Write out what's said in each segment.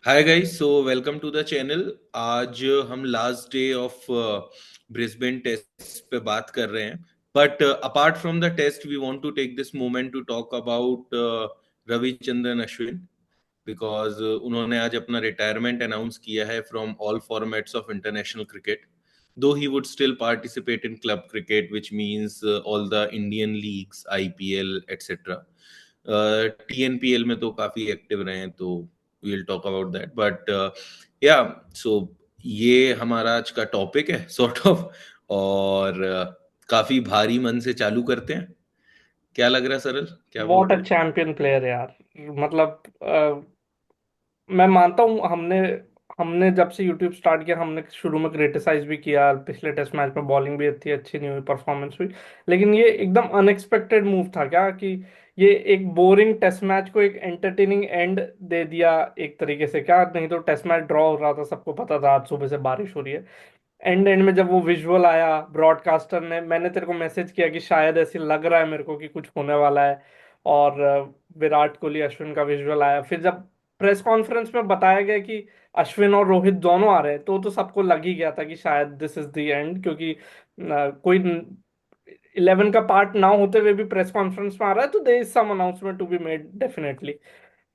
Hi guys, so welcome to the channel. आज हम last day of Brisbane test पे बात कर रहे हैं। But apart from the test we want to take this moment to talk about Ravichandran Ashwin, because उन्होंने आज अपना रिटायरमेंट अनाउंस किया है from all formats of international cricket. Though he would still participate in club cricket, which means all the Indian leagues, IPL etcetera. TNPL में तो काफी active रहे हैं, तो we'll talk about that, but yeah, so ये हमारा आज का टॉपिक है सॉर्ट ऑफ। और काफी भारी मन से चालू करते हैं। क्या लग रहा है सरल, क्या वॉट बोलते अ हो? चैंपियन प्लेयर यार। मतलब मैं मानता हूँ हमने हमने जब से यूट्यूब स्टार्ट किया हमने शुरू में क्रिटिसाइज भी किया। पिछले टेस्ट मैच में बॉलिंग भी इतनी अच्छी नहीं हुई, परफॉर्मेंस हुई। लेकिन ये एकदम अनएक्सपेक्टेड मूव था क्या कि ये एक बोरिंग टेस्ट मैच को एक एंटरटेनिंग एंड दे दिया एक तरीके से। क्या नहीं तो टेस्ट मैच ड्रॉ हो रहा था, सबको पता था आज सुबह से बारिश हो रही है। एंड एंड में जब वो विजुअल आया ब्रॉडकास्टर ने, मैंने तेरे को मैसेज किया कि शायद ऐसे लग रहा है मेरे को कि कुछ होने वाला है। और विराट कोहली अश्विन का विजुअल आया, फिर जब प्रेस कॉन्फ्रेंस में बताया गया कि अश्विन और रोहित दोनों आ रहे हैं, तो सबको लग ही गया था कि शायद दिस इज द एंड, क्योंकि कोई 11 का पार्ट ना होते हुए भी प्रेस कॉन्फ्रेंस में आ रहा है, तो there is some announcement to be made definitely.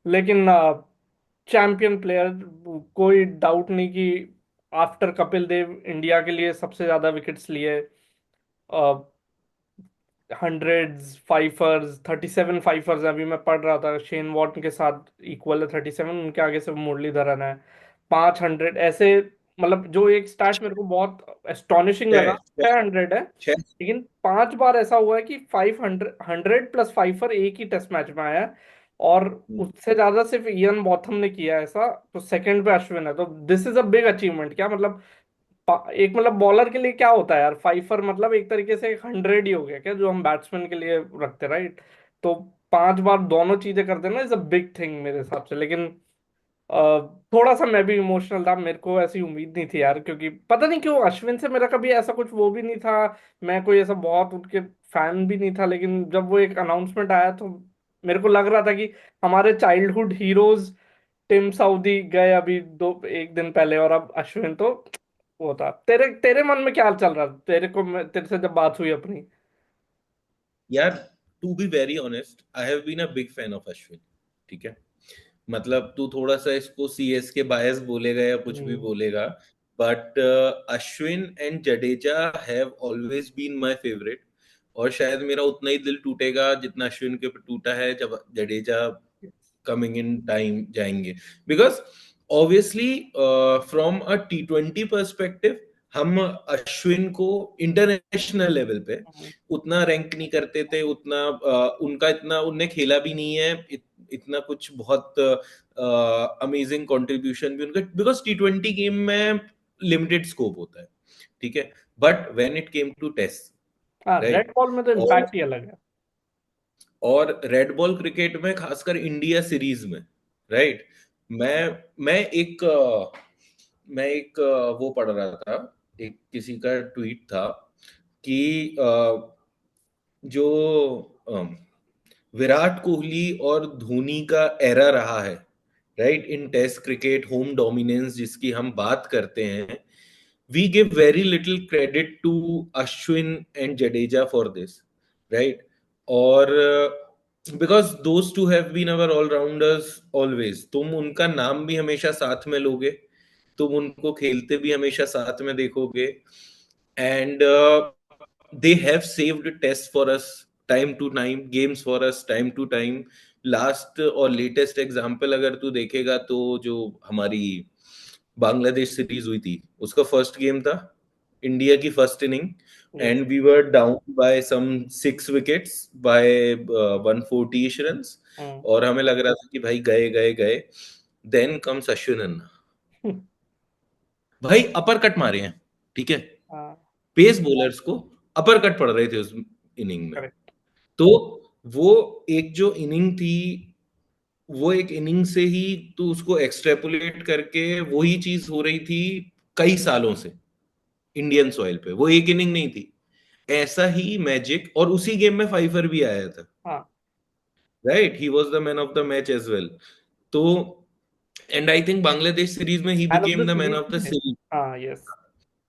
लेकिन चैंपियन प्लेयर, कोई डाउट नहीं कि आफ्टर कपिल देव इंडिया के लिए सबसे ज्यादा विकेट्स लिए। हंड्रेड्स, फाइफर्स, 37 फाइफर्स अभी मैं पढ़ रहा था, शेन वॉर्न के साथ इक्वल है 37, उनके आगे से मुरलीधरन है। 500 ऐसे, मतलब जो एक स्टैट मेरे को बहुत एस्टोनिशिंग लगा। छह छह 600 है, छह। लेकिन 5 बार ऐसा हुआ है कि 500 100 प्लस फाइफर एक ही टेस्ट मैच में आया है। और उससे ज्यादा सिर्फ इयन बॉथम ने किया है ऐसा। तो सेकंड पे अश्विन है, तो this is a big achievement. क्या मतलब एक मतलब बॉलर के लिए क्या होता है यार, फाइफर मतलब एक तरीके से 100 ही हो गया क्या, जो हम बैट्समैन के लिए रखते, राइट? तो 5 बार दोनों चीजें कर देना इज अ बिग थिंग मेरे हिसाब से। लेकिन थोड़ा सा मैं भी इमोशनल था, मेरे को ऐसी उम्मीद नहीं थी यार, क्योंकि पता नहीं क्यों अश्विन से मेरा कभी ऐसा कुछ वो भी नहीं था। मैं कोई ऐसा बहुत उनके फैन भी नहीं था, लेकिन जब वो एक अनाउंसमेंट आया तो मेरे को लग रहा था कि हमारे चाइल्डहुड हीरोज टिम साउदी गए अभी दो एक दिन पहले, और अब अश्विन। तो वो था। तेरे तेरे मन में क्या चल रहा था, तेरे से जब बात हुई अपनी? यार, to be very honest, I have been a big fan of Ashwin. ठीक है, मतलब तू थोड़ा सा इसको सीएस के बायस बोलेगा या कुछ भी हम्म। बोलेगा, but Ashwin and Jadeja have always been my favourite. और शायद मेरा उतना ही दिल टूटेगा जितना अश्विन के टूटा है जब जडेजा कमिंग इन टाइम जाएंगे। Because obviously from a T20 perspective हम अश्विन को इंटरनेशनल लेवल पे उतना रैंक नहीं करते थे, उतना उनका इतना उनने खेला भी नहीं है, इतना कुछ बहुत अमेजिंग कंट्रीब्यूशन भी उनका, बिकॉज T20 गेम में लिमिटेड स्कोप होता है। ठीक है, but when it came to test, हाँ, रेड राइट, बॉल में तो और इम्पैक्ट ही अलग है। रेड बॉल क्रिकेट में खासकर इंडिया सीरीज में, राइट, मैं एक वो पढ़ रहा था, एक किसी का ट्वीट था कि जो विराट कोहली और धोनी का एरा रहा है, right, in test cricket home dominance जिसकी हम बात करते हैं, we give very little credit to Ashwin and Jadeja for this, right. और because those two have been our allrounders always, तुम उनका नाम भी हमेशा साथ में लोगे, तुम उनको खेलते भी हमेशा साथ में देखोगे, and they have saved tests for us time to time, games for us time to time। Last और लेटेस्ट एग्जांपल अगर तू देखेगा तो जो हमारी बांग्लादेश सीरीज हुई थी, उसका फर्स्ट गेम था, इंडिया की first inning, yes. And we were down by some 6 wickets by 140 runs, hmm. और हमें लग रहा था कि भाई गए गए गए। देन कम्स अश्विन, भाई अपर कट मारे हैं, ठीक है, हाँ। पेस बॉलर्स को अपर कट पड़ रहे थे उस इनिंग में। करेक्ट। तो वो एक जो इनिंग थी, वो एक इनिंग से ही तो उसको एक्सट्रेपोलेट करके वही चीज हो रही थी कई सालों से इंडियन सॉइल पे, वो एक इनिंग नहीं थी, ऐसा ही मैजिक। और उसी गेम में फाइफर भी आया था, हाँ। Right, he was the man of the match as well. तो And I think Bangladesh series mein he man of the became the man series of the में। series. हाँ, yes.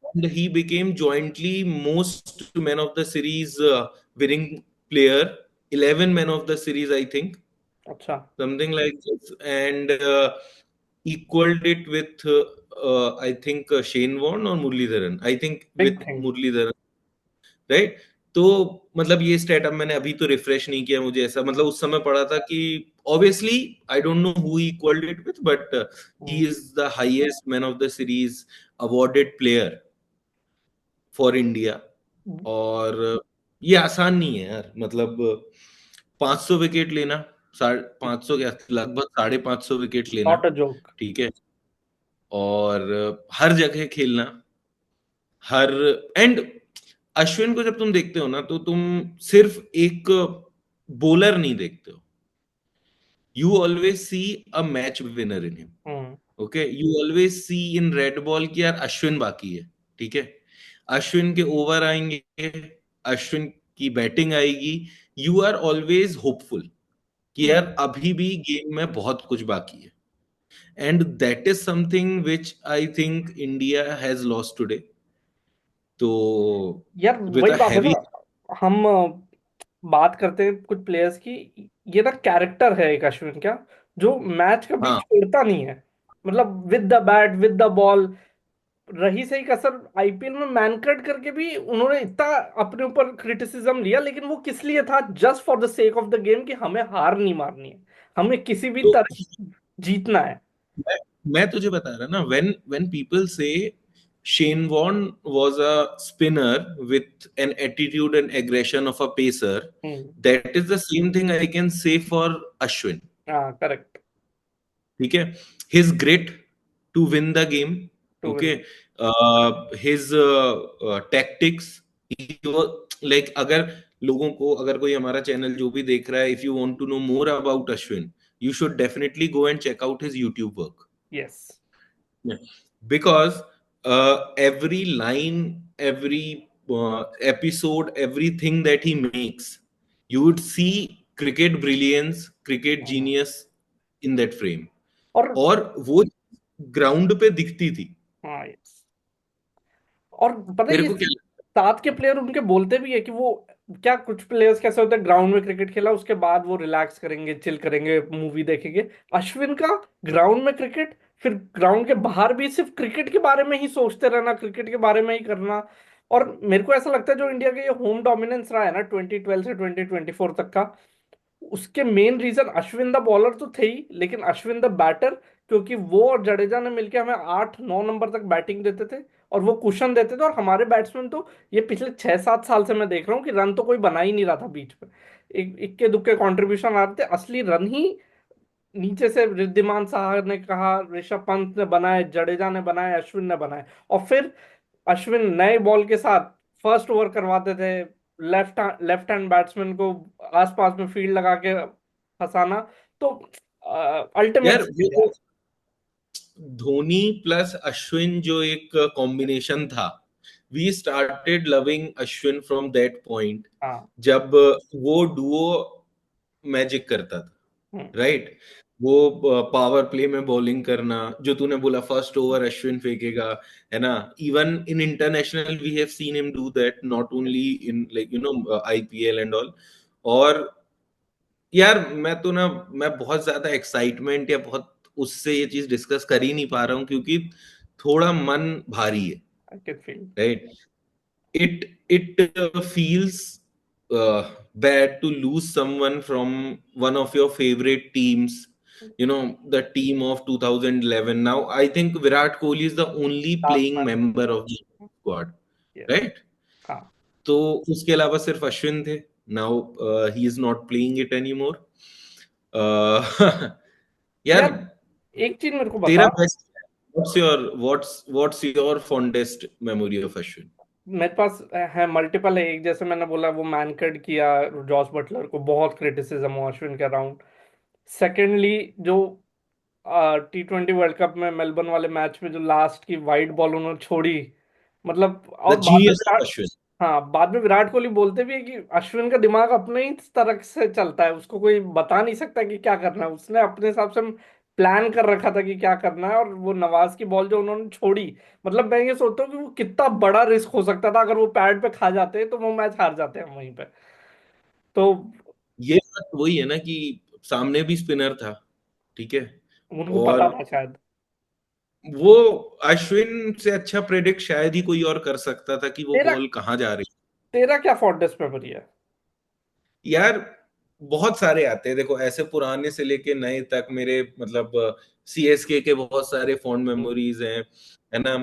And he became jointly most man of the series winning player, 11 man of the series, I think, अच्छा। something like this, and equaled it with I think Shane Warne or Muralidharan. I think big with thing. Muralidharan, right? तो मतलब ये state अब मैंने अभी तो refresh नहीं किया, मुझे ऐसा मतलब उस समय पढ़ा था कि obviously I don't know who he equalled it with, but he is the highest man of the series awarded player for India. और ये आसान नहीं है यार, मतलब 500 विकेट लेना, 500 क्या, लगभग 550 विकेट लेना, नॉट अ जोक। ठीक है, और हर जगह खेलना, हर एंड अश्विन को जब तुम देखते हो ना तो तुम सिर्फ एक बॉलर नहीं देखते हो, you always see a match winner in him. Hmm. Okay, you always see in red ball कि यार अश्विन बाकी है, ठीक है, अश्विन के ओवर आएंगे, अश्विन की बैटिंग आएगी, यू आर ऑलवेज होपफुल कि यार अभी भी गेम में बहुत कुछ बाकी है। And that is something which I think India has lost today. तो यार विद वही अ बात है हैवी, ना। हम बात करते हैं कुछ प्लेयर्स की। ये ना कैरेक्टर है एक अश्विन का, जो मैच का बीच हाँ, छोड़ता नहीं है। मतलब with the bat with the ball. रही सही कसर, आईपीएल में मैनकट करके भी उन्होंने इतना अपने ऊपर क्रिटिसिज्म लिया, लेकिन वो किस लिए था? Just for the sake of the game, कि हमें हार नहीं मारनी है, हमें किसी भी तो तरह जीतना है। मैं मैं तुझे बता रहा ना, when people say Shane Warne was a spinner with an attitude and aggression of a pacer, hmm. That is the same thing I can say for Ashwin, हाँ, करेक्ट। ठीक है। His grit to win the game, to okay, win. His tactics, like अगर लोगों को, अगर कोई हमारा channel जो भी देख रहा है, if you want to know more about Ashwin, you should definitely go and check out his YouTube work. Yes. Yeah. Because every line, every episode, everything that he makes, you would see cricket brilliance, cricket genius in that frame. और और वो ground पे दिखती थी। हाँ, yes. और पता है तेरे ये को क्या साथ के प्लेयर उनके बोलते भी है कि वो, क्या कुछ प्लेयर्स कैसे होते हैं, ग्राउंड में क्रिकेट खेला उसके बाद वो रिलैक्स करेंगे, चिल करेंगे, मूवी देखेंगे। अश्विन का ग्राउंड में क्रिकेट, फिर ग्राउंड के बाहर भी सिर्फ क्रिकेट के बारे में ही सोचते रहना, क्रिकेट के बारे में ही करना। और मेरे को ऐसा लगता है जो इंडिया का ये होम डोमिनेंस रहा है ना 2012 से 2024 तक का, उसके main reason Ashwin the bowler तो थे ही, लेकिन अश्विन द बैटर, क्योंकि वो और जडेजा ने मिलकर हमें 8-9 नंबर तक बैटिंग देते थे, और वो कुशन देते थे। और हमारे बैट्समैन तो ये पिछले 6-7 साल से मैं देख रहा हूँ कि रन तो कोई बना ही नहीं रहा था बीच में। एक इक्के दुक्के कंट्रीब्यूशन आ रहे थे, असली रन ही नीचे से रिद्धिमान साहा ने कहा, ऋषभ पंत ने बनाए, जडेजा ने बनाए, अश्विन ने बनाए। और फिर अश्विन नए बॉल के साथ फर्स्ट ओवर करवाते थे, लेफ्ट हैंड बैट्समैन को आसपास में फील्ड लगा के फंसाना। तो अल्टीमेट यार, वो यार। धोनी प्लस अश्विन जो एक कॉम्बिनेशन था, we started loving Ashwin from that point, हाँ। जब वो डुओ मैजिक करता था, हम्म। राइट? वो पावर प्ले में बॉलिंग करना, जो तूने बोला फर्स्ट ओवर अश्विन फेंकेगा, है ना, even in international we have seen him do that, not only in like IPL and all. और यार मैं बहुत ज्यादा एक्साइटमेंट या बहुत उससे ये चीज डिस्कस कर ही नहीं पा रहा हूँ, क्योंकि थोड़ा मन भारी है, I can feel. Right? It feels bad to lose someone from one of your favorite teams, the team of 2011. Now I think Virat Kohli is the only last playing man. member of the squad, yes. right? हाँ। तो उसके अलावा सिर्फ अश्विन थे। Now he is not playing it any more. यार, यार एक चीज मेरे को तेरा बता। Best, what's your fondest memory of Ashwin? मेरे पास है मल्टीपल है। एक जैसे मैंने बोला, वो मैनकड किया, जॉस बटलर को बहुत क्रिटिसिज्म हुआ अश्विन के अराउंड। सेकेंडली, जो T20 वर्ल्ड कप में मेलबर्न वाले मैच में जो लास्ट की वाइड बॉल उन्होंने छोड़ी, मतलब, द और बाद में जीनियस ऑफ विराट, अश्विन। हाँ, बाद में विराट कोहली बोलते भी है कि अश्विन का दिमाग अपने ही तरह से चलता है, उसको कोई बता नहीं सकता कि क्या करना है, उसने अपने हिसाब से प्लान कर रखा था कि क्या करना है, और वो नवाज की बॉल जो उन्होंने छोड़ी, मतलब मैं ये सोचता हूँ कि वो कितना बड़ा रिस्क हो सकता था। अगर वो पैड पे खा जाते तो वो मैच हार जाते हम वहीं पे। तो ये बात वही है ना कि सामने भी स्पिनर था, ठीक है, उनको और पता था शायद। वो अश्विन से अच्छा प्रेडिक्ट शायद ही कोई और कर सकता था कि वो तेरा बॉल कहाँ जा रही तेरा क्या फॉन्डेस्ट मेमोरी है? है। यार बहुत सारे आते हैं, देखो ऐसे पुराने से लेके नए तक मेरे मतलब सीएसके के बहुत सारे फॉन्ड हम्म। मेमोरीज हैं, है ना।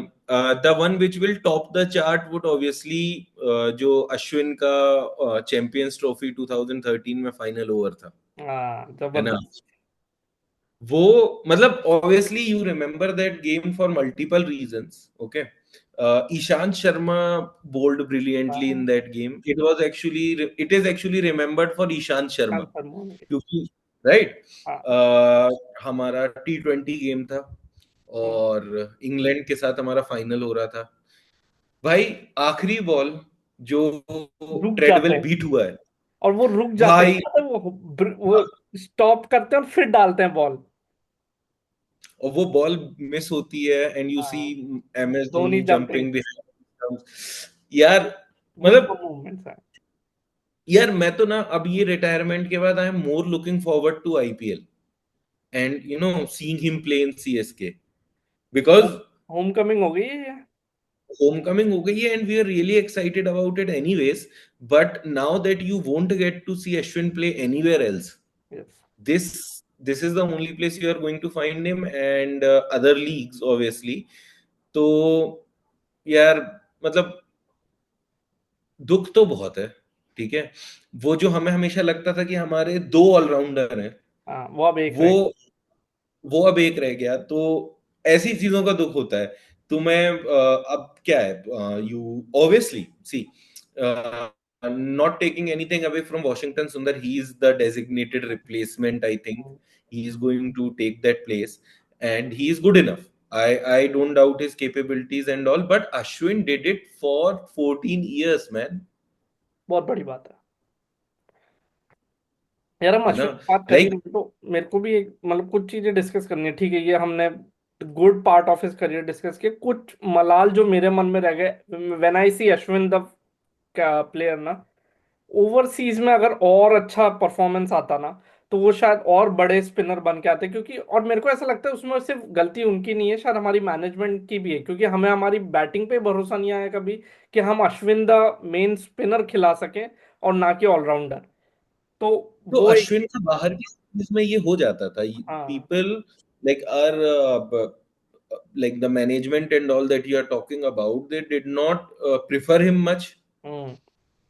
The one which will top the chart would obviously जो अश्विन का चैंपियंस ट्रॉफी 2013 में फाइनल ओवर था, हाँ, है ना। जबरदस्त। वो मतलब obviously you remember that game for multiple reasons, okay. Ishant Sharma bowled brilliantly in हाँ, that game. It is actually remembered for Ishant Sharma, शांत शर्मा ने। क्योंकि राइट हाँ। हमारा T20 गेम था हम्म। और इंग्लैंड के साथ हमारा फाइनल हो रहा था भाई। आखिरी बॉल जो रुक जाते ट्रेडवेल हैं, बीट हुआ है और वो रुक जाते हैं, भाई, याद है वो स्टॉप करते हैं और फिर डालते हैं बॉल। और वो बॉल मिस होती है एंड यू सी हाँ, M S Dhoni Dhoni jumping. Jumping behind. यार मतलब, गूज़बम्प मूवमेंट्स है। यार मैं तो ना अब ये रिटायरमेंट के बाद I am more looking forward to IPL and you know seeing him play in CSK, because home coming हो गई है ये। होमकमिंग हो गई है and we are really excited about it anyways. But now that you won't get to see Ashwin play anywhere else, yes. this this is the only place you are going to find him and other leagues obviously। तो यार मतलब दुख तो बहुत है, ठीक है। वो जो हमें हमेशा लगता था कि हमारे दो ऑलराउंडर हैं, हाँ, वो अब एक वो रहे। वो अब एक रह गया, तो ऐसी चीजों का दुख होता है। तो मैं अब क्या है, you obviously see not taking anything away from Washington Sundar, he is the designated replacement, I think he is going to take that place and he is good enough. I don't doubt his capabilities and all, but Ashwin did it for 14 years, man, बहुत बड़ी बात है। यार, हम है ना। अश्विन की बात कर ही लाइक रहे हैं, तो मेरे को भी एक मतलब कुछ चीजें डिस्कस करनी है, ठीक है। ये हमने good part of his career discuss किया। कुछ मलाल जो मेरे मन में रह गए when I see Ashwin the player ना, ओवरसीज में अगर और अच्छा परफॉर्मेंस आता ना, तो वो शायद और बड़े स्पिनर बन के आते। क्योंकि और मेरे को ऐसा लगता है उसमें सिर्फ गलती उनकी नहीं है, शायद हमारी मैनेजमेंट की भी है, क्योंकि हमें हमारी बैटिंग पे भरोसा नहीं आया कभी कि हम अश्विन द मेन स्पिनर खिला सकें, और ना कि ऑलराउंडर। तो तो वो एक। अश्विन का बाहर की सीरीज में ये हो जाता था। हाँ। People like are like the management and all that you are talking about, they did not prefer him much हम्म।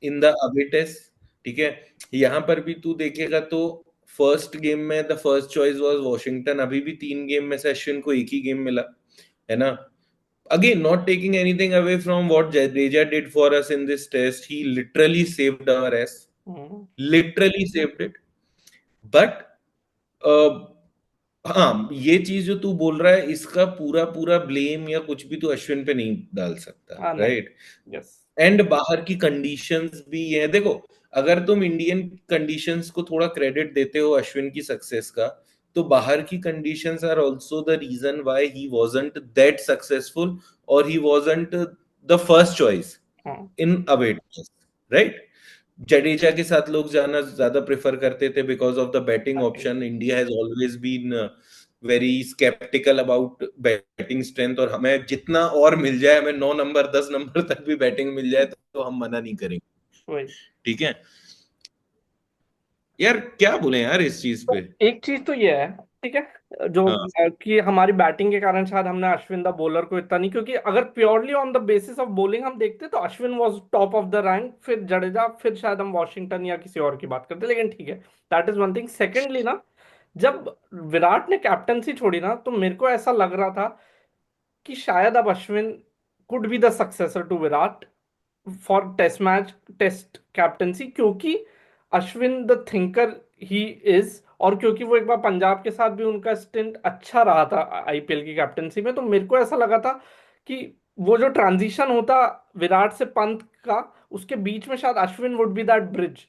इन द अवे टेस्ट, ठीक है। यहाँ पर भी तू देखेगा तो फर्स्ट गेम में the first choice was Washington, अभी भी 3 गेम में से अश्विन को एक ही गेम मिला, है ना। Again, not taking anything away from what Jadeja did for us in this test, he literally saved our ass, hmm. literally saved it। But हाँ, ये चीज जो तू बोल रहा है इसका पूरा पूरा ब्लेम या कुछ भी तू अश्विन पे नहीं डाल सकता, हाँ, नहीं। राइट। यस। एंड बाहर की कंडीशंस भी है, देखो अगर तुम इंडियन कंडीशंस को थोड़ा क्रेडिट देते हो अश्विन की सक्सेस का, तो बाहर की conditions are also the reason why he wasn't that successful और he wasn't the first choice हाँ, इन अवे, राइट। जडेजा के साथ लोग जाना ज्यादा प्रेफर करते थे because of the batting batting. Option. India has always been very sceptical about batting strength, और हमें जितना और मिल जाए, हमें 9 नंबर 10 नंबर तक भी बैटिंग मिल जाए तो हम मना नहीं करेंगे, वही। ठीक है। यार क्या बोले यार इस चीज पे। तो एक चीज तो ये है, ठीक है, जो हाँ, कि हमारी बैटिंग के कारण शायद हमने अश्विन द बॉलर को इतना नहीं, क्योंकि अगर purely on the basis of bowling हम देखते तो Ashwin was top of the rank, फिर जडेजा, फिर शायद हम वॉशिंगटन या किसी और की बात करते। लेकिन ठीक है, that is one thing. Secondly ना, जब विराट ने कैप्टनसी छोड़ी ना, तो मेरे को ऐसा लग रहा था कि शायद अब Ashwin could be the successor to Virat for test match, test captaincy, क्योंकि Ashwin the thinker he is, और क्योंकि वो एक बार पंजाब के साथ भी उनका स्टिंट अच्छा रहा था आईपीएल की कैप्टनसी में। तो मेरे को ऐसा लगा था कि वो जो ट्रांजिशन होता विराट से पंत का, उसके बीच में शायद Ashwin would be that bridge.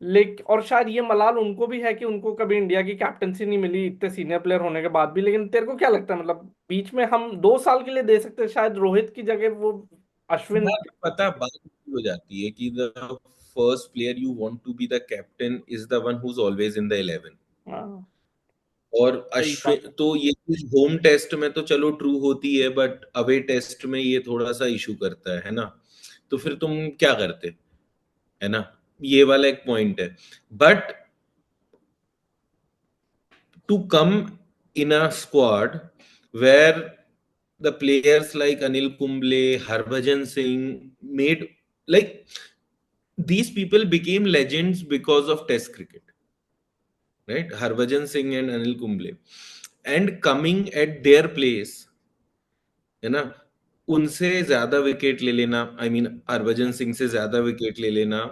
लेकिन और शायद ये मलाल उनको भी है कि उनको कभी इंडिया की कैप्टनसी नहीं मिली इतने सीनियर प्लेयर होने के बाद भी। लेकिन तेरे को क्या लगता है, मतलब बीच में हम 2 साल के लिए दे सकते हैं शायद रोहित की जगह वो अश्विन। यार पता बात ये हो जाती है कि the first player you want to be the captain is the one who is always in the 11। हाँ, और सही बात अश्विन है। तो ये चीज होम टेस्ट में तो चलो ट्रू होती है, बट अवे टेस्ट में ये थोड़ा सा इशू करता है ना। तो फिर तुम क्या करते, है ना। ये वाला एक पॉइंट है। But to come in a squad where the players like Anil Kumble, Harbhajan Singh made, like, these people became legends because of Test cricket, right? Harbhajan Singh and Anil Kumble, and coming at their place, है ना, उनसे ज्यादा wicket ले लेना, I mean Harbhajan Singh से ज्यादा wicket ले लेना,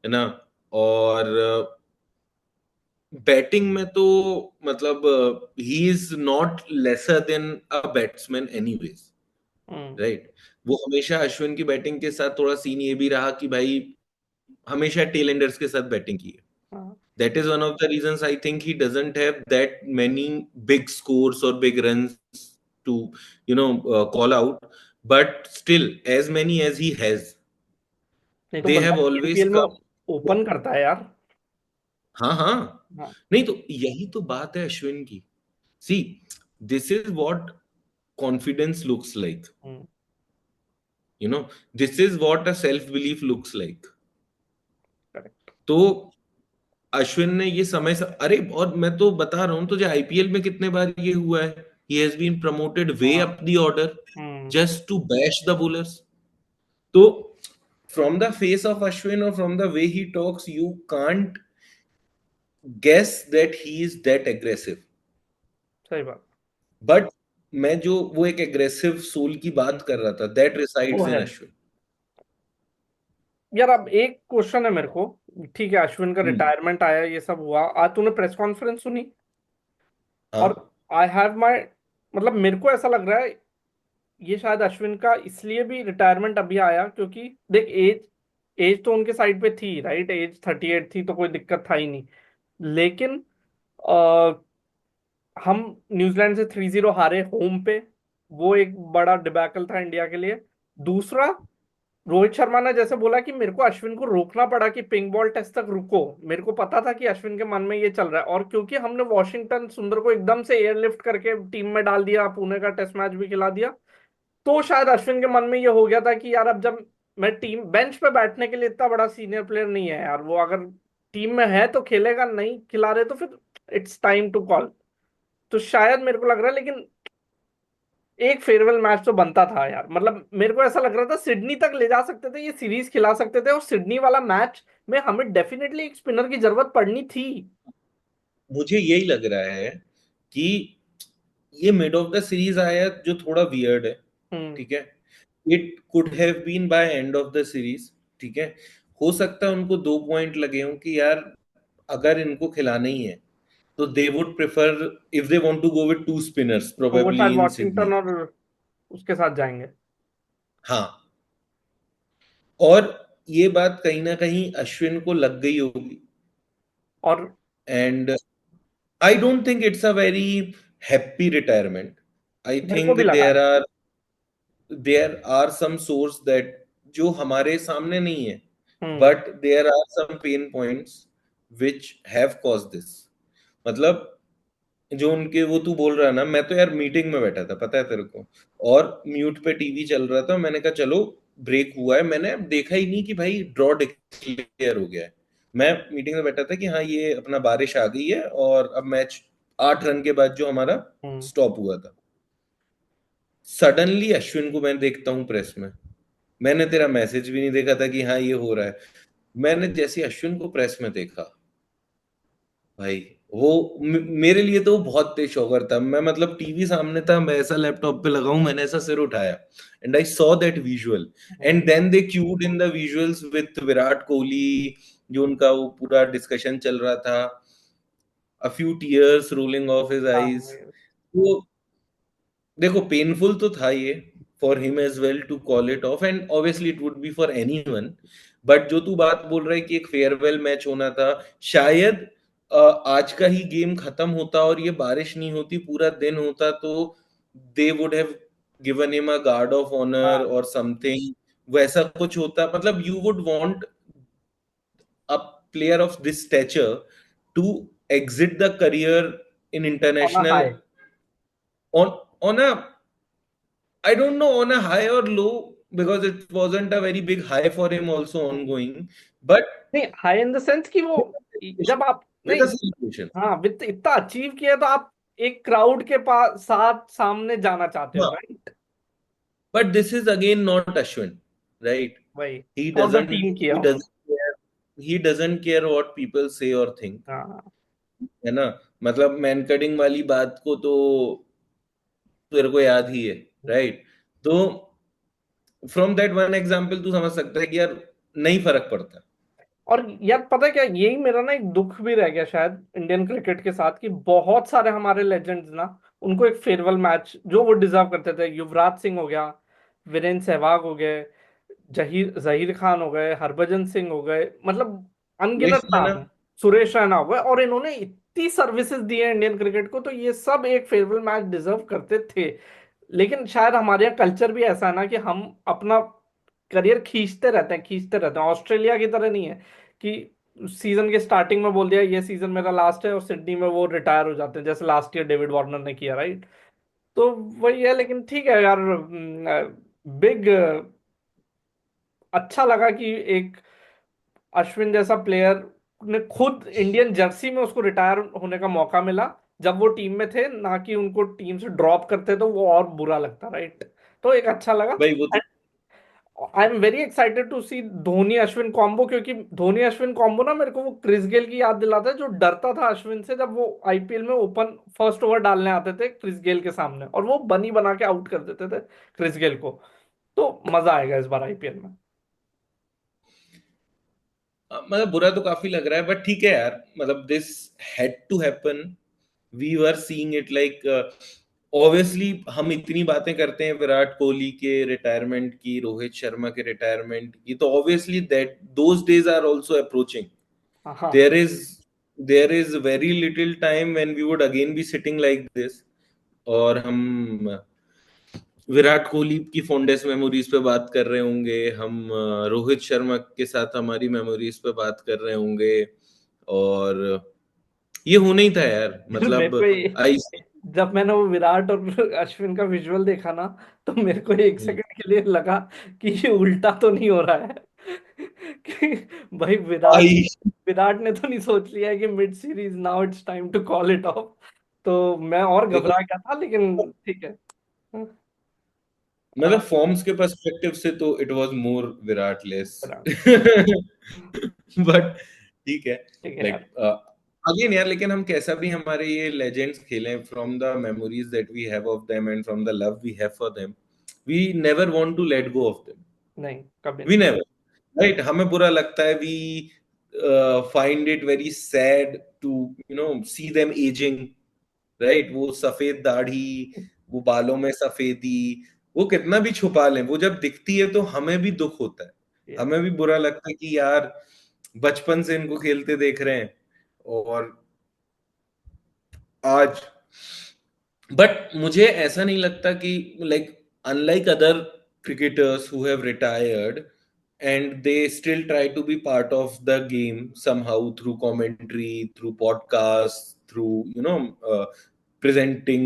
है ना। और बैटिंग में तो मतलब he is not lesser than a batsman anyways, hmm. Right. वो हमेशा अश्विन की बैटिंग के साथ थोड़ा सीन ये भी रहा कि भाई हमेशा टेलेंडर्स के साथ बैटिंग की है। हाँ, that is one of the reasons I think he doesn't have that many big scores और big runs to call out, but still as many as he has, नहीं तो दे बंदा हैव ऑलवेज आईपीएल में कम। Open करता है यार। हाँ हाँ। हाँ। नहीं तो यही तो बात है अश्विन की। See, this is what confidence looks like, hmm. You know, this is what a self belief looks like. Correct. तो अश्विन ने ये समय से, अरे और मैं तो बता रहा हूं तुझे, आईपीएल में कितने बार ये हुआ है, he has been promoted way हाँ। Up the order hmm. Just to bash the bowlers. तो from the face of Ashwin और from the way he talks you can't guess that he is that aggressive. सही बात। But मैं जो वो एक aggressive soul की हम्म, बात कर रहा था, दैट वो रिसाइड्स इन है। अश्विन। यार अब एक क्वेश्चन है मेरे को। ठीक है, अश्विन का हम्म। रिटायरमेंट आया, ये सब हुआ, आज तूने प्रेस कॉन्फ्रेंस सुनी? और हाँ आई हैव माई, मतलब मेरे को ऐसा लग रहा है ये शायद अश्विन का इसलिए भी रिटायरमेंट अभी आया क्योंकि देख एज, एज तो उनके साइड पे थी, राइट, एज 38 थी तो कोई दिक्कत था ही नहीं। लेकिन आ, हम न्यूजीलैंड से 3-0 हारे होम पे, वो एक बड़ा डिबैकल था इंडिया के लिए। दूसरा, रोहित शर्मा ने जैसे बोला कि मेरे को अश्विन को रोकना पड़ा कि पिंक बॉल टेस्ट तक रुको। मेरे को पता था कि अश्विन के मन में ये चल रहा है, और क्योंकि हमने वॉशिंगटन सुंदर को एकदम से एयरलिफ्ट करके टीम में डाल दिया, पुणे का टेस्ट मैच भी खिला दिया, तो शायद अश्विन के मन में ये हो गया था कि यार अब जब मैं टीम बेंच पे बैठने के लिए इतना बड़ा सीनियर प्लेयर नहीं है यार, वो अगर टीम में है तो खेलेगा, नहीं खिला रहे तो फिर इट्स टाइम टू कॉल। तो शायद मेरे को लग रहा है, लेकिन एक फेयरवेल मैच तो बनता था यार। मतलब मेरे को ऐसा लग रहा था सिडनी तक ले जा सकते थे, ये सीरीज खिला सकते थे, और सिडनी वाला मैच में हमें डेफिनेटली एक स्पिनर की जरूरत पड़नी थी। मुझे यही लग रहा है कि ये मिड ऑफ द सीरीज आया जो थोड़ा वियर्ड है, हम्म। ठीक है। It could have been by end of the series, ठीक है। हो सकता है उनको 2 पॉइंट लगे हों कि यार अगर इनको खिलाना ही है तो they would prefer, if they want to go with two spinners तो वो प्रोबेबली शायद इन सिडनी। वॉशिंगटन और उसके साथ जाएंगे। हाँ, और ये बात कहीं ना कहीं अश्विन को लग गई होगी। और and I don't think it's a very happy retirement. I मेरे को थिंक भी लगा है। There are some source that जो हमारे सामने नहीं है, hmm. But there are some pain points which have cause this. मतलब जो उनके, वो तू बोल रहा है ना, मैं तो यार मीटिंग में बैठा था पता है तेरे को, और म्यूट पे टीवी चल रहा था, मैंने कहा चलो ब्रेक हुआ है, मैंने देखा ही नहीं कि भाई ड्रॉ डिक्लेयर हो गया है। मैं मीटिंग में बैठा था कि हाँ ये अपना बारिश आ गई है और अब मैच 8 रन के बाद जो हमारा हम्म। स्टॉप हुआ था, सडनली अश्विन को मैं देखता हूँ प्रेस में। मैंने तेरा मैसेज भी नहीं देखा था कि हाँ ये हो रहा है। मैंने जैसे अश्विन को प्रेस में देखा, भाई वो मेरे लिए तो वो बहुत तेज शॉकर था। मैं मतलब टीवी सामने था, मैं ऐसा लैपटॉप पे लगाऊं, मैंने ऐसा सिर उठाया and I saw that visual. Hmm. And then they cued in the visuals with Virat Kohli, जो उनका वो पूरा डिस्कशन चल रहा था, a few tears rolling off his eyes. हाँ। तो देखो पेनफुल तो था ये, for him as well to call it off, and obviously it would be for anyone. But जो तू बात बोल रहा है कि एक फेयरवेल मैच होना था, शायद आज का ही गेम खत्म होता और ये बारिश नहीं होती, पूरा दिन होता, तो they would have given him a guard of honour हाँ, और समथिंग, वैसा कुछ होता। मतलब you would want a player of this stature to exit the career in on international high. on a, I don't know, on a high or low, because it wasn't a very big high for him also ongoing, but नहीं, high in the sense कि वो जब आप with a नहीं, celebration. हाँ, with इतना achieve किया तो आप एक क्राउड के पास साथ सामने जाना चाहते हो, हाँ, right? but this is again not Ashwin, right? वही, He for the doesn't team किया he उन्होंने। doesn't care, he doesn't care what people say or think, हाँ, है ना? मतलब मैन कटिंग वाली बात को तो तेरे को याद ही है, राइट? तो फ्रॉम दैट वन एग्जाम्पल तू समझ सकता है कि यार नहीं फर्क पड़ता। और यार पता है क्या, यही मेरा ना एक दुख भी रह गया शायद इंडियन क्रिकेट के साथ, कि बहुत सारे हमारे लेजेंड्स ना, उनको एक फेयरवेल मैच जो वो डिजर्व करते थे, युवराज सिंह हो गया, वीरेंद्र सहवाग हो गए, जहीर जहीर खान हो गए, हरभजन सिंह हो गए, मतलब सुरेश अनगिनत रैना। नाम है, सुरेश रैना हो गए, और इन्होंने इतनी सर्विसेज दी है इंडियन क्रिकेट को, तो ये सब एक फेयरवेल मैच डिजर्व करते थे। लेकिन शायद हमारे यहाँ कल्चर भी ऐसा है ना कि हम अपना करियर खींचते रहते हैं, खींचते रहते हैं। ऑस्ट्रेलिया की तरह नहीं है कि सीजन के स्टार्टिंग में बोल दिया ये सीजन मेरा लास्ट है, और सिडनी में वो रिटायर हो जाते हैं, जैसे लास्ट ईयर डेविड वार्नर ने किया, राइट? तो वही है, लेकिन ठीक है यार, बिग, अच्छा लगा कि एक अश्विन जैसा प्लेयर ने खुद इंडियन जर्सी में उसको रिटायर होने का मौका मिला, जब वो टीम में थे, ना कि उनको टीम से ड्रॉप करते तो वो और बुरा लगता, राइट? तो एक अच्छा लगा। भाई वो तो I am very excited to see Dhoni Ashwin combo, क्योंकि धोनी अश्विन कॉम्बो ना मेरे को वो क्रिस गेल की याद दिलाता है, जो डरता था अश्विन से जब वो आईपीएल में ओपन फर्स्ट ओवर डालने आते थे क्रिस गेल के सामने, और वो बनी बना के आउट कर देते थे क्रिस गेल को। तो मजा आएगा इस बार आईपीएल में। मतलब बुरा तो काफी लग रहा है, बट ठीक है यार, मतलब this had to happen. We were seeing it like, obviously हम इतनी बातें करते हैं विराट कोहली के रिटायरमेंट की, रोहित शर्मा के रिटायरमेंट की, तो obviously that those days are also approaching. हाँ, there is there is very little time when we would again be sitting like this, और हम विराट कोहली की फोनडेस मेमोरीज पे बात कर रहे होंगे, हम रोहित शर्मा के साथ हमारी मेमोरीज पे बात कर रहे होंगे, और ये होना ही था यार, यार मेरे मतलब को आई। जब मैंने वो विराट और अश्विन का विजुअल देखा ना, तो मेरे को एक सेकंड के लिए लगा कि ये उल्टा तो नहीं हो रहा है कि भाई विराट आई विराट ने तो नहीं सोच लिया है कि mid series now it's time to call it off. तो मैं और देखो, घबरा गया था, लेकिन ठीक है। मतलब फॉर्म्स के पर्सपेक्टिव से तो it was more Virat less Virat, but ठीक है, ठीक है यार। लाइक अगेन यार, लेकिन हम कैसा भी हमारे ये लेजेंड्स खेले, from the memories that we have of them and from the love we have for them, we never want to let go of them. नहीं, कभी वी नहीं। Never, right? हमें बुरा लगता है, we find it very sad to see them ageing, right? वो सफेद दाढ़ी, वो बालों में सफेदी, वो कितना भी छुपा लें, वो जब दिखती है तो हमें भी दुख होता है, यस। हमें भी बुरा लगता है कि यार बचपन से इनको खेलते देख रहे हैं, और आज, बट मुझे ऐसा नहीं लगता कि like unlike other cricketers who have retired and they still try to be part of the game somehow through commentary, through podcasts, through presenting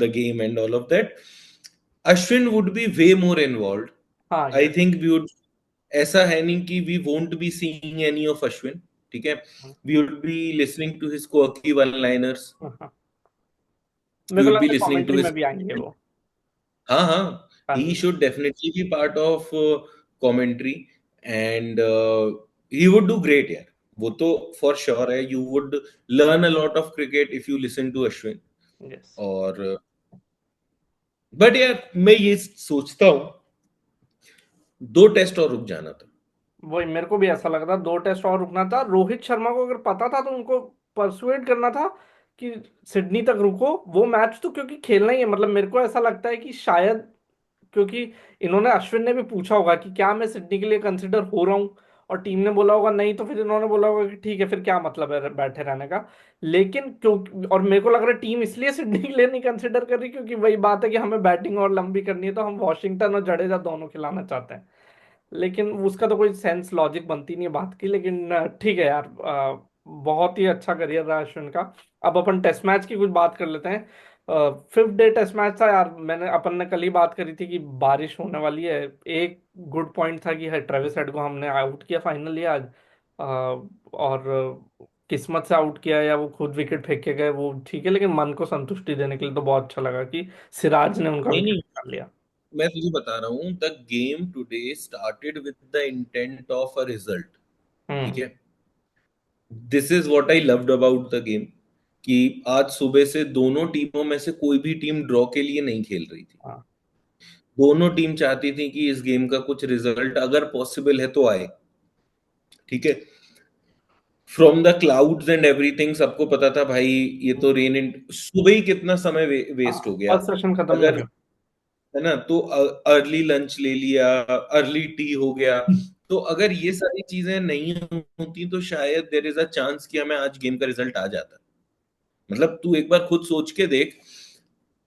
the game and all of that. Ashwin would be way more involved. हाँ, I yes. think we would, ऐसा है नहीं कि we won't be seeing any of Ashwin, ठीक है? We would be listening to his quirky one liners, मेरे we को would be लगता है listening to कमेंट्री his, में भी आएंगे वो। हाँ हाँ, he हाँ, should definitely be part of commentary, and he would do great यार, वो तो for sure है। You would learn a lot of cricket if you listen to Ashwin, yes. और बट यार मैं ये सोचता हूँ, 2 टेस्ट और रुक जाना था। वही मेरे को भी ऐसा लग रहा, 2 टेस्ट और रुकना था। रोहित शर्मा को अगर पता था तो उनको परसुएट करना था कि सिडनी तक रुको, वो मैच तो क्योंकि खेलना ही है। मतलब मेरे को ऐसा लगता है कि शायद क्योंकि इन्होंने, अश्विन ने भी पूछा होगा कि क्या मैं सिडनी के लिए कंसिडर हो रहा हूँ, और टीम ने बोला होगा नहीं, तो फिर इन्होंने बोला होगा कि ठीक है, फिर क्या मतलब है बैठे रहने का। लेकिन क्यों, और मेरे को लग रहा है टीम इसलिए सिडनी के लिए नहीं कंसिडर कर रही क्योंकि वही बात है कि हमें बैटिंग और लंबी करनी है, तो हम वॉशिंगटन और जडेजा दोनों खिलाना चाहते हैं। लेकिन उसका तो कोई सेंस लॉजिक बनती नहीं है बात की, लेकिन ठीक है यार, बहुत ही अच्छा करियर रहा अश्विन का। अब अपन टेस्ट मैच की कुछ बात कर लेते हैं। 5th डे टेस्ट मैच था यार, मैंने अपन ने कल ही बात करी थी कि बारिश होने वाली है। एक गुड पॉइंट था कि है ट्रेविस हेड को हमने आउट किया फाइनली आज। और किस्मत से आउट किया या वो खुद विकेट फेंक के गए वो ठीक है, लेकिन मन को संतुष्टि देने के लिए तो बहुत अच्छा लगा कि सिराज ने उनका नहीं विकेट नहीं, निकाल लिया। मैं तुझे बता रहा हूँ, the game today started with the intent of a result. ठीक हम्म। है, this is what I loved about the game, कि आज सुबह से दोनों टीमों में से कोई भी टीम ड्रॉ के लिए नहीं खेल रही थी। हाँ। दोनों टीम चाहती थी कि इस गेम का कुछ रिजल्ट अगर पॉसिबल है तो आए। ठीक है, from the clouds and everything सबको पता था भाई, ये तो रेन इन सुबह ही कितना समय वेस्ट हो गया। फर्स्ट सेशन खत्म ही हो अगर, गया। है ना, तो अर्ली लंच ले लिया, अर्ली टी हो गया। तो अगर ये सारी चीजें नहीं होती तो शायद देर इज अ चांस कि हमें आज गेम का रिजल्ट आ जाता। मतलब तू एक बार खुद सोच के देख,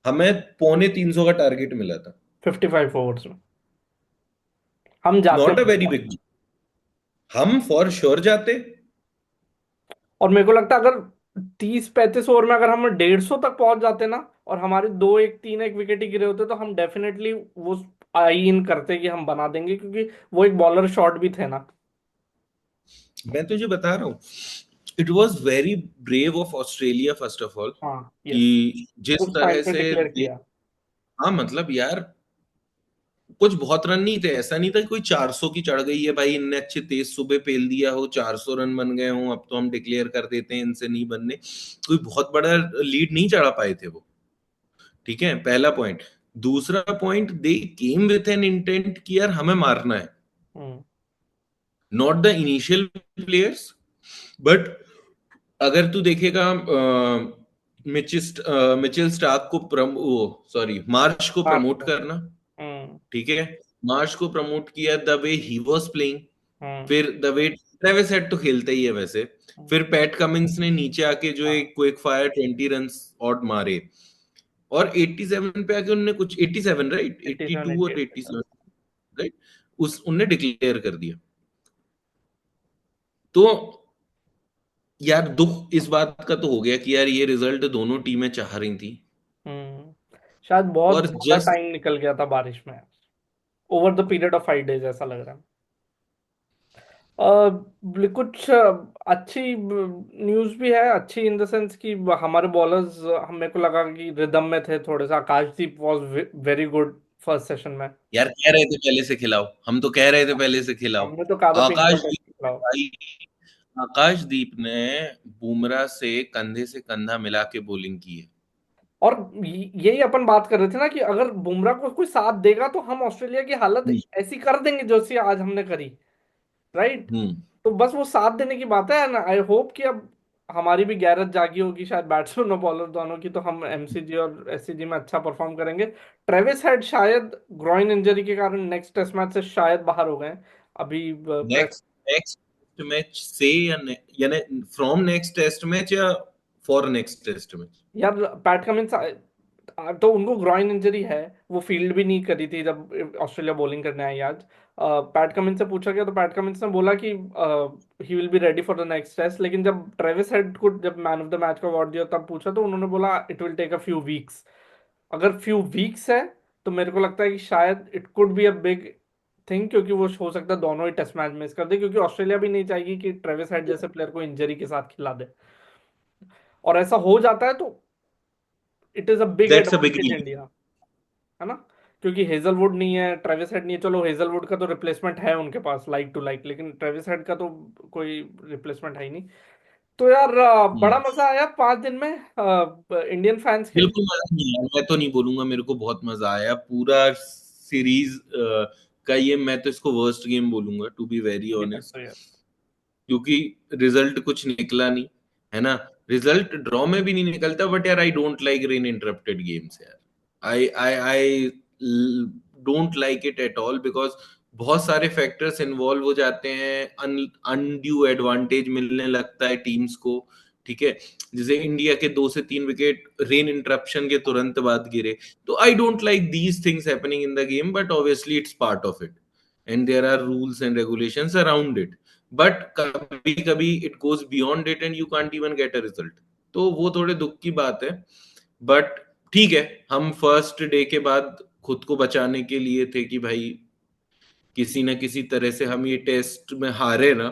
हमें 250 का टारगेट मिला था। 55 ओवर्स में हम जाते नॉट अ वेरी हैं। बिग, हम फॉर श्योर जाते। और मेरे को लगता है अगर 30-35 ओवर में अगर हम 150 तक पहुंच जाते ना, और हमारे 2-1 3-1 विकेट ही गिरे होते, तो हम डेफिनेटली वो आई इन करते कि हम बना देंगे, क्योंकि वो एक बॉलर शॉट भी थे ना। मैं तुझे बता रहा हूँ, it was very brave of Australia first of all, हाँ। यस। कि जिस उस टाइम तरह पे से डिक्लेयर किया। हाँ मतलब यार, कुछ बहुत रन नहीं थे, ऐसा नहीं था कि कोई 400 की चढ़ गई है भाई, इनने अच्छे तेज सुबह पेल दिया हो, 400 रन बन गए हो, अब तो हम डिक्लेयर कर देते हैं इनसे नहीं बनने। कोई बहुत बड़ा लीड नहीं चढ़ा पाए थे वो। ठीक है, पहला पॉइंट। दूसरा point, they came with an intent कि यार हमें मारना है, hmm. Not the initial players, but अगर तू देखेगा, मिचेल स्टार्क को सॉरी मार्श को मार्च प्रमोट को। करना। हम्म। ठीक है, मार्श को प्रमोट किया the way he was playing. Hmm. फिर द वे ट्रेविस हेड तो खेलता ही है वैसे। फिर पैट कमिंस ने नीचे आके जो हाँ। एक क्विक फायर 20 रन ऑट मारे, और 87 पे आके उनने कुछ 87 राइट, 87 82 और 88। 87 राइट, उस उनने डिक्लेयर कर दिया। तो यार दुख इस बात का तो हो गया कि यार ये रिजल्ट दोनों टीमें चाह रही थी, शायद बहुत और ज्यादा जस्ट टाइम निकल गया था बारिश में, over the period of 5 days ऐसा लग रहा है। कुछ अच्छी न्यूज भी है, अच्छी इन द सेंस कि हमारे बॉलर्स, मेरे को लगा कि रिदम में थे थोड़े सा। Akashdeep was very good first session में। यार कह रहे थे पहले से खिलाओ, हम तो कह रहे थे पहले से खिलाओ। हमने तो कहा था पिंक बॉल टेस्ट आकाशदीप ने खिलाओ। भाई, आकाशदीप ने बुमराह से कंधा मिला के बॉलिंग की है। और यही अपन बात कर रहे थे ना कि अगर बुमराह को कोई साथ देगा तो हम ऑस्ट्रेलिया की हालत हम्म। ऐसी कर देंगे जैसी आज हमने करी। राइट। हम्म। तो बस वो साथ देने की बात है ना। आई होप कि अब हमारी भी गैरत जागी होगी शायद, बैट्समैन और बॉलर दोनों की, तो हम एमसीजी और एससीजी में अच्छा परफॉर्म करेंगे। ट्रेविस हेड शायद ग्रॉइन इंजरी के कारण नेक्स्ट टेस्ट मैच से शायद बाहर हो गए हैं। अभी प्रेस। नेक्स्ट नेक्स्ट मैच से यानी फ्रॉम नेक्स्ट टेस्ट मैच या फॉर नेक्स्ट टेस्ट मैच? यार पैट कमिंस तो उनको ग्रॉइन इंजरी है। वो फील्ड भी नहीं करी थी जब ऑस्ट्रेलिया बॉलिंग करने आई आज। पैट कमिंस से पूछा गया तो पैट कमिंस ने बोला कि he will be ready for the next test, लेकिन जब ट्रेविस हेड को जब मैन ऑफ द मैच का अवार्ड दिया तब पूछा तो उन्होंने बोला it will take a few weeks. अगर फ्यू वीक्स है तो मेरे को लगता है कि शायद it could be a big thing, क्योंकि वो हो सकता है दोनों ही टेस्ट मैच मिस कर दे, क्योंकि ऑस्ट्रेलिया भी नहीं चाहेगी कि ट्रेविस हेड जैसे प्लेयर को इंजरी के साथ खिला दे। और ऐसा हो जाता है तो it is a big that's a big advantage India, है ना। क्योंकि हेजलवुड नहीं है, ट्रेविस हेड नहीं है। चलो हेजलवुड का तो रिप्लेसमेंट है उनके पास लाइक टू लाइक, लेकिन ट्रेविस हेड का तो कोई रिप्लेसमेंट है ही नहीं। तो यार बड़ा न्यूज। मजा आया 5 दिन में इंडियन फैंस के लिए। बिल्कुल मजा नहीं आया, मैं तो नहीं बोलूंगा, मेरे को बहुत मजा आया पूरा सीरीज का। ये मैं तो इसको वर्स्ट गेम बोलूंगा टू बी वेरी अभी तक ऑनेस्ट, तो यार। क्योंकि रिजल्ट कुछ निकला नहीं, है ना। रिजल्ट ड्रॉ में भी नहीं निकलता, बट यार I don't like rain interrupted games यार। I I I don't like it at all, because बहुत सारे फैक्टर्स इन्वॉल्व हो जाते हैं, अनड्यू एडवांटेज मिलने लगता है टीम्स को। ठीक है, जैसे इंडिया के 2 से 3 विकेट रेन इंटरप्शन के तुरंत बाद गिरे। तो I don't like these things happening in the game, but obviously it's part of it and there are rules and regulations around it. But कभी कभी it goes beyond it and you can't even get a result. तो वो थोड़े दुख की बात है। But ठीक है, हम फर्स्ट डे के बाद खुद को बचाने के लिए थे कि भाई किसी ना किसी तरह से हम ये टेस्ट में हारे ना।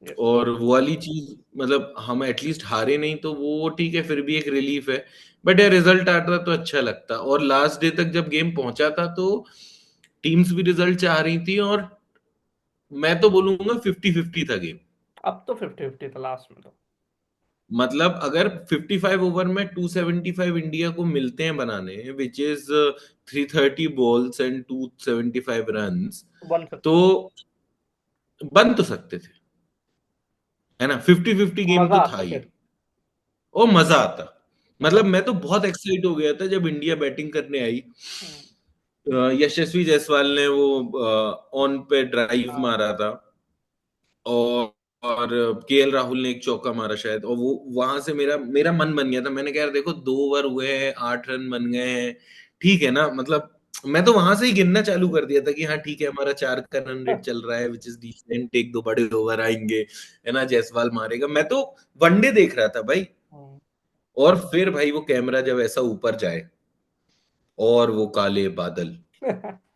यस। और वो वाली चीज, मतलब हम एटलीस्ट हारे नहीं तो वो ठीक है, फिर भी एक रिलीफ है। बट यार रिजल्ट आता तो अच्छा लगता, और लास्ट डे तक जब गेम पहुंचा था तो टीम्स भी रिजल्ट चाह रही थी, और मैं तो बोलूंगा 50-50 था गेम। अब तो 50-50 था लास्ट में तो। मतलब अगर 55 ओवर में 275 इंडिया को मिलते हैं बनाने, which is 330 balls and 275 runs, बन तो सकता। बन तो सकते थे, है ना। 50-50 गेम मजा तो था आता ये। फिर। और मजा आता। मतलब मजा। मैं तो बहुत एक्साइट हो गया था जब इंडिया बैटिंग करने आई। हम्म, यशस्वी जायसवाल ने वो ऑन पे ड्राइव हाँ। मारा था, और केएल राहुल ने एक चौका मारा शायद, और वो वहां से मेरा मेरा मन बन गया था। मैंने कहा यार देखो 2 ओवर हुए हैं, 8 रन बन गए हैं, ठीक है ना। मतलब मैं तो वहां से ही गिनना चालू कर दिया था कि हाँ ठीक है, हमारा 4 का रन रेट चल रहा है, विच इज डिसेंट, एक दो बड़े ओवर आएंगे, है ना, जायसवाल मारेगा। मैं तो वनडे देख रहा था भाई। हम्म। और फिर भाई वो कैमरा जब ऐसा ऊपर जाए और वो काले बादल,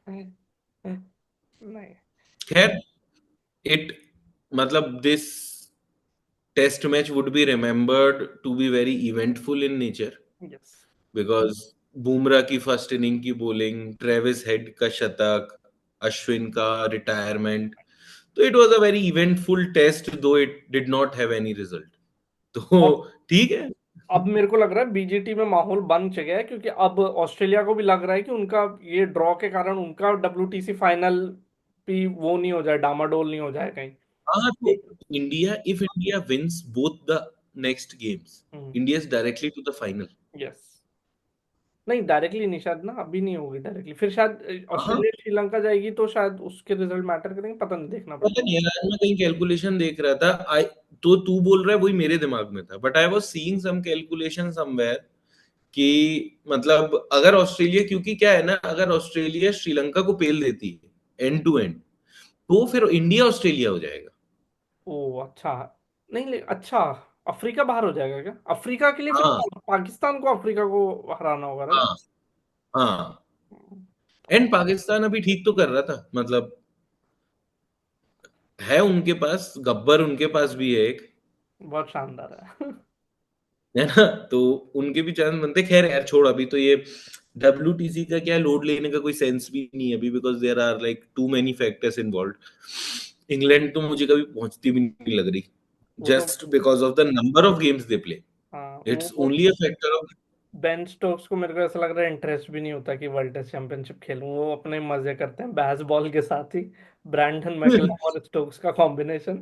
नहीं। खैर, इट, मतलब this test match would be remembered to be very eventful in nature, yes. Because Bumrah की फर्स्ट इनिंग की बॉलिंग, ट्रेविस हेड का शतक, अश्विन का रिटायरमेंट, तो it was a very eventful test, though it did not have any result. तो और ठीक है। अब मेरे को लग रहा है बीजीटी में माहौल बन चुका है, क्योंकि अब ऑस्ट्रेलिया को भी लग रहा है कि उनका ये ड्रॉ के कारण उनका डब्ल्यूटीसी फाइनल भी वो नहीं हो जाए, डामाडोल नहीं हो जाए कहीं। हाँ, तो India, if India wins both the next games, India is directly to the final. Yes. नहीं, डायरेक्टली नहीं शायद ना, अभी नहीं होगी डायरेक्टली, फिर शायद हाँ, ऑस्ट्रेलिया श्रीलंका जाएगी तो शायद उसके रिजल्ट मैटर करेंगे, पता नहीं, देखना पता पड़ेगा। नहीं यार, मैं कहीं कैलकुलेशन देख रहा था। आई, तो तू बोल रहा है वही मेरे दिमाग में था, but I was seeing some calculation somewhere कि मतलब अगर ऑस्ट्रेलिया, क्योंकि क्या है ना, अगर ऑस्ट्रेलिया श्रीलंका को पेल देती है एंड टू एंड, तो फिर इंडिया ऑस्ट्रेलिया हो जाएगा। ओ अच्छा। नहीं ले अच्छा, अफ्रीका बाहर हो जाएगा क्या? अफ्रीका के लिए फिर हाँ, पाकिस्तान को अफ्रीका को हराना होगा, राइट? हाँ, हाँ। तो एंड पाकिस्तान अभी ठीक तो कर रहा था, मतलब है उनके पास गब्बर, उनके पास भी है एक, बहुत शानदार है। है ना। तो उनके भी चांस बनते। खैर यार छोड़, अभी तो ये WTC का क्या लोड लेने का कोई सेंस भी नहीं है अभी, because there are like too many factors involve. England तो मुझे कभी पहुंचती भी नहीं लग रही, वो तो just because of the number of games they play. हाँ, इट्स वो only a factor of. Ben Stokes को मेरे को ऐसा लग रहा है इंटरेस्ट भी नहीं होता कि वर्ल्ड टेस्ट चैंपियनशिप खेलूं, वो अपने मजे करते हैं बैस बॉल के साथ ही। ब्रैंडन मैकलम और स्टोक्स का कॉम्बिनेशन।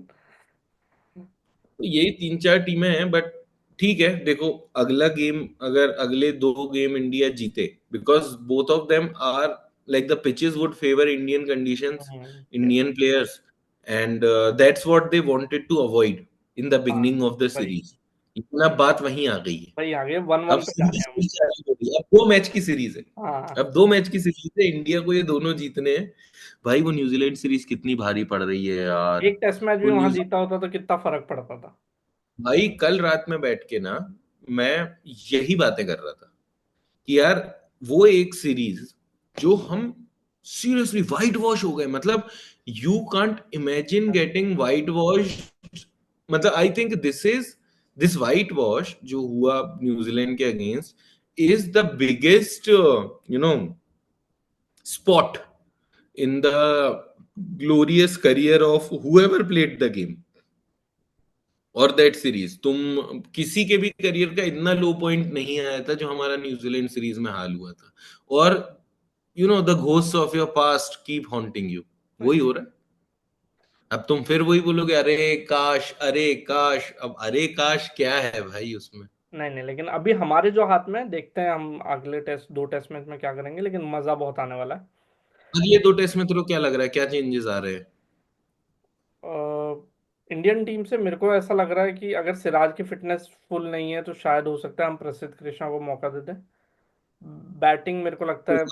तो यही 3-4 टीमें हैं, बट ठीक है, देखो अगला गेम, अगर अगले 2 गेम इंडिया जीते, because both of them are like the pitches would favour Indian conditions, yes, Indian players, and that's what they wanted to avoid in the हाँ बिगनिंग ऑफ द भाई। Series. लेकिन अब बात वहीं आ गई है। भाई आगे 1-1 अब पे जा सीरीज रहे हैं हम। की चालू हो गई, अब 2 मैच की सीरीज है। हाँ। अब 2 मैच की सीरीज है, इंडिया को ये दोनों जीतने हैं। भाई वो न्यूजीलैंड सीरीज कितनी भारी पड़ रही है यार। एक टेस्ट मैच भी वो वहां न्यूज जीता होता तो कितना फर्क पड़ता था। भाई कल रात में बैठ के ना, मैं यही बातें कर रहा था कि यार वो एक सीरीज जो हम सीरियसली वाइट वॉश हो गए, मतलब you can't imagine getting white wash. मतलब I think this white wash जो हुआ न्यूजीलैंड के against is the biggest spot in the glorious career of whoever played the game और दैट सीरीज। तुम किसी के भी करियर का इतना लो पॉइंट नहीं आया था जो हमारा न्यूजीलैंड सीरीज में हाल हुआ था। और the ghost of your past keep haunting you, वही हो रहा है। अब तुम फिर वही बोलोगे, अरे काश, अरे काश। अब अरे काश क्या है भाई उसमें। नहीं नहीं, लेकिन अभी हमारे जो हाथ में है, देखते हैं हम अगले टेस्ट 2 टेस्ट मैच में क्या करेंगे, लेकिन मजा बहुत आने वाला है। अगले 2 टेस्ट में तेरे को क्या लग रहा है, क्या चेंजेस आ रहे हैं? इंडियन टीम से मेरे को ऐसा लग रहा है कि अगर सिराज की फिटनेस फुल नहीं है तो शायद हो सकता है हम प्रसिद्ध कृष्णा को मौका दे दें। बैटिंग मेरे को लगता है,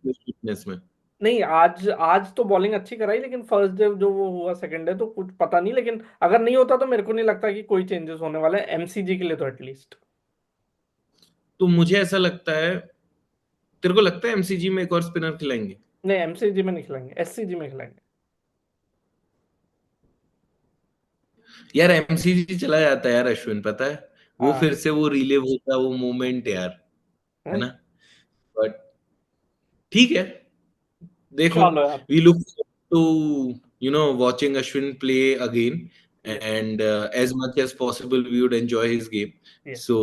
फिटनेस में नहीं आज आज तो बॉलिंग अच्छी कराई, लेकिन फर्स्ट डे जो वो हुआ सेकंड डे तो कुछ पता नहीं, लेकिन अगर नहीं होता तो मेरे को नहीं लगता कि कोई चेंजेस होने वाले हैं एमसीजी के लिए तो एटलीस्ट। तो मुझे ऐसा लगता है, तेरे को लगता है एमसीजी में एक और स्पिनर खिलाएंगे? नहीं एमसीजी में नहीं खिलाएंगे, एससीजी में खिलाएंगे। यार एमसीजी चला जाता है यार अश्विन, पता है, वो हाँ। फिर से वो रिलीव होता है वो मोमेंट यार, है हैं? ना? बट ठीक है, देखो, चलो यार। We look to watching Ashwin play again, यस। and as much as possible we would enjoy his game. Yes. So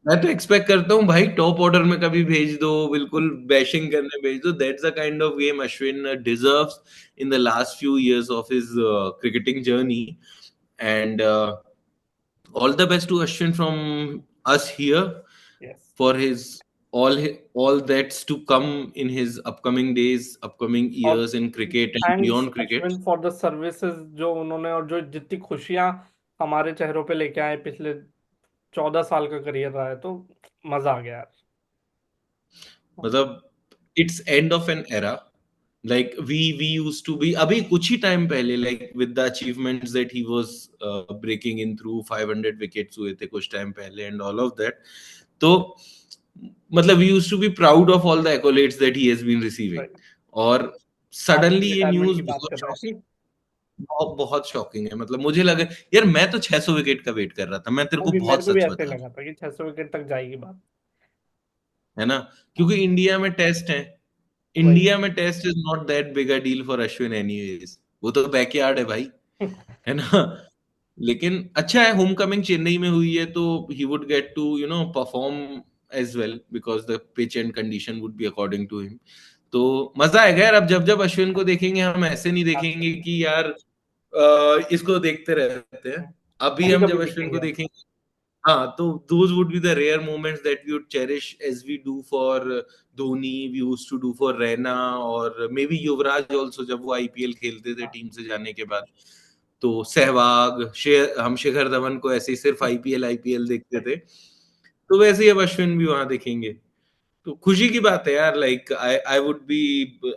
मैं तो एक्सपेक्ट करता हूँ भाई टॉप ऑर्डर में कभी भेज दो, बिल्कुल बैशिंग करने भेज दो, that's the kind of game Ashwin deserves in the last few years of his cricketing journey. And all the best to Ashwin from us here yes. for all that's to come in his upcoming days, upcoming और years in cricket and thanks beyond cricket. Ashwin for the services जो उन्होंने, और जो जितनी खुशियां हमारे चेहरों पे लेके आए, पिछले 14 साल का करियर रहा है तो मजा आ गया यार। मतलब it's end of an era. Like we used to be अभी कुछ ही टाइम पहले, like with the achievements that he was breaking in through 500 wickets हुए थे कुछ टाइम पहले and all of that. तो मतलब we used to be proud of all the accolades that he has been receiving. Right. और आज suddenly ये retirement news की बात बहुत कर रहे शॉकिंग, हैं। बहुत बहुत शॉकिंग है। मतलब मुझे लगा यार, मैं तो 600 विकेट का वेट कर रहा था, मैं तेरे वो को भी मेरे बहुत को भी सच ऐसे बता रहा लगा था कि 600 विकेट तक जाएगी बात। हूं, है ना? क्योंकि इंडिया में टेस्ट है, वही। इंडिया में test is not that big a deal for Ashwin anyways, वो तो बैकयार्ड है भाई, है ना? लेकिन अच्छा है, होम कमिंग चेन्नई में हुई है तो he would get to perform as well because the pitch and condition would be according to him. तो मजा आएगा यार, अब जब जब अश्विन को देखेंगे हम ऐसे नहीं देखेंगे कि यार इसको देखते रहते हैं। अभी कभी हम कभी जब अश्विन देखेंगे को यार। देखेंगे, हाँ, तो those would be the rare moments that we would cherish as we do for Dhoni, we used to do for Raina, और maybe युवराज also जब वो आईपीएल खेलते थे हाँ। टीम से जाने के बाद। तो सहवाग, हम शिखर धवन को ऐसे ही सिर्फ आईपीएल आईपीएल देखते वही। थे, तो वैसे ही अब अश्विन भी वहां देखेंगे। तो खुशी की बात है यार, like I would be,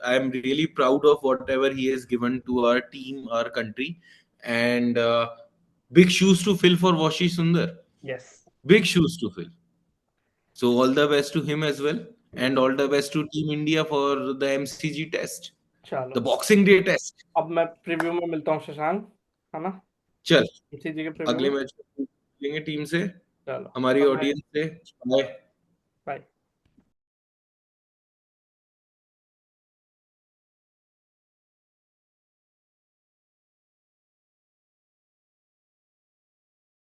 I am really proud of whatever he has given to our team, our country, and big shoes to fill for Washi Sundar, yes. big shoes to fill. So all the best to him as well, and yes. all the best to Team India for the MCG test, चलो, the Boxing Day test. अब मैं preview में मिलता हूँ शशांक, है ना, चल, इसी जी के प्रीव्यू अगले में। मैच में लेंगे टीम से, चलो हमारी बाय। ऑडियंस से। बाय। बाय।